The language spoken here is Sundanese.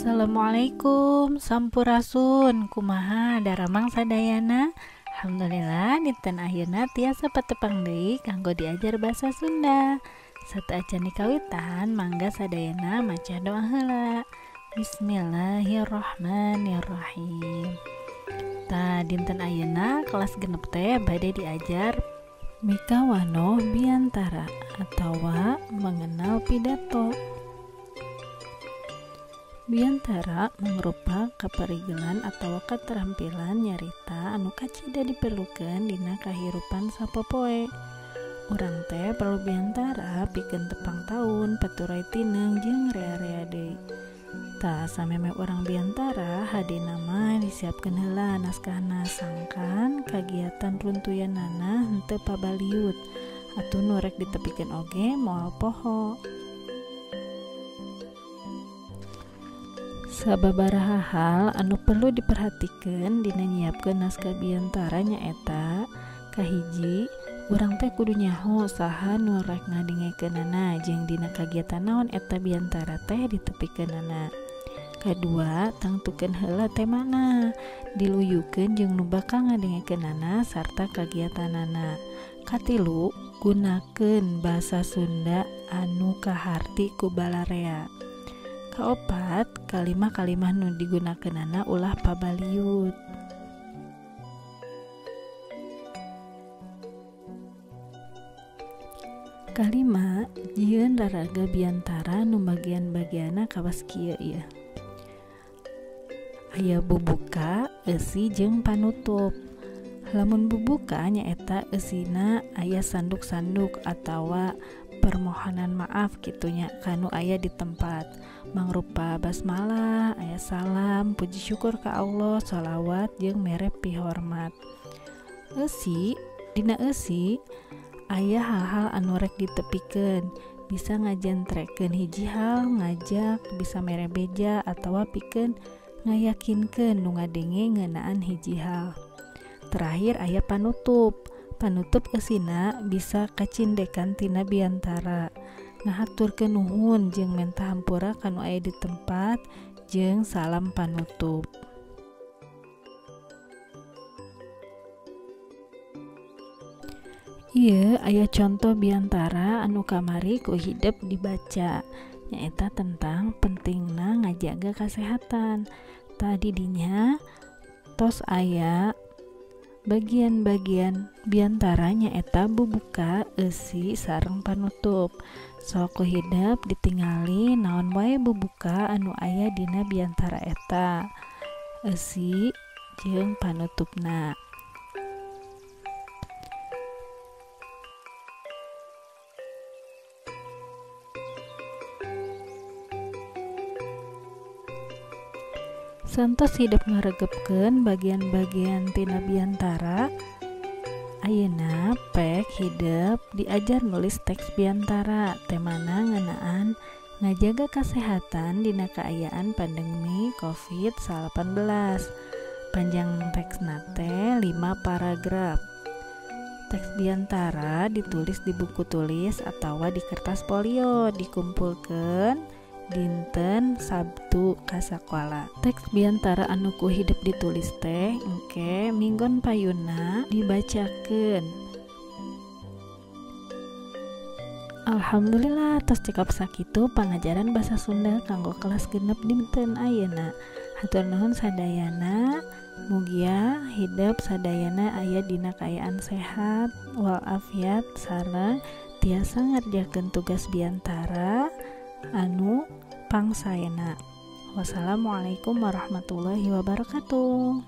Assalamualaikum Sampurasun kumaha daramang sadayana. Alhamdulillah dinten ayeuna tiasa patepang deui kanggo diajar basa Sunda. Sateuacan dikawitan mangga sadayana maca doa heula. Bismillahirrahmanirrahim. Dinten ayeuna kelas genep teh bade diajar Mikawanoh Biantara atawa mengenal pidato. Biantara mangrupa kaparigelan atau keterampilan nyarita anu kacida diperlukeun dina kahirupan sapopoe. Urang teh perlu biantara pikeun tepang taun, paturai tineng jeung rea-rea deui. Sameme urang biantara hadina mah disiapkeun heula naskahna sangkan kagiatan runtuyanana henteu pabaliut atuh nu rek ditepikeun oge moal poho. Sababaraha hal anu perlu diperhatikeun dina nyiapkeun naskah biantara nyaeta kahiji, urang teh kudu nyaho saha nu rek ngadengkeunana jeung dina kagiatan naon eta biantara teh ditepikeunana. Kadua, tangtukeun heula temana, diluyukeun jeung nu bakal ngadengkeunana sarta kagiatanana. Katilu, gunakeun basa Sunda anu kaharti ku balarea. Kaopat, kalimah-kalimah nu digunakeunana ulah pabaliut. Kalima, jieun raraga biantara nu bagian-bagianna kawas kieu ieu. Aya bubuka, eusi jeung panutup. Lamun bubuka nyaeta eusina aya sanduk-sanduk atawa permohonan maaf kitunya kanu aya di tempat. Mangrupa basmalah, aya salam, puji syukur ka Allah, sholawat jeung mere pihormat. Eusi, dina eusi aya hal-hal anu rek ditepikeun, bisa ngajentrekeun hiji hal, ngajak, bisa mere beja atawa pikeun ngayakinkeun nu ngadenge ngeunaan hiji hal. Terakhir aya panutup. Panutup eusina bisa kacindekan tina biantara, ngahaturkeun nuhun jeung menta hampura kanu aya di tempat jeung salam panutup. Ieu aya contoh biantara anu kamari ku hideup dibaca, nyaeta tentang pentingna ngajaga kasehatan. Tadi dinya tos aya bagian-bagian biantara nyaeta bubuka, eusi sareng panutup. Sok kuhideup ditingali naon wae bubuka anu aya dina biantara eta, eusi jeung panutupna. Santos hidup ngaregepkeun bagian-bagian tina biantara. Ayeuna pek hidup diajar nulis teks biantara temana ngeunaan ngajaga kasehatan dina kaayaan pandemi COVID-19. Panjang teksna teh 5 paragraf. Teks biantara ditulis di buku tulis atawa di kertas folio, dikumpulkeun dinten Sabtu ka sakola. Teks biantara anu ku hidup ditulis teh engke minggon payuna dibacakeun. Alhamdulillah tos cekap sakitu pangajaran basa Sunda kanggo kelas genep dinten ayeuna. Hatur nuhun sadayana, mugia hidup sadayana aya dina kaayaan sehat walafiat sareng tiasa ngerjakeun tugas biantara anu pangsaena. Wassalamualaikum warahmatullahi wabarakatuh.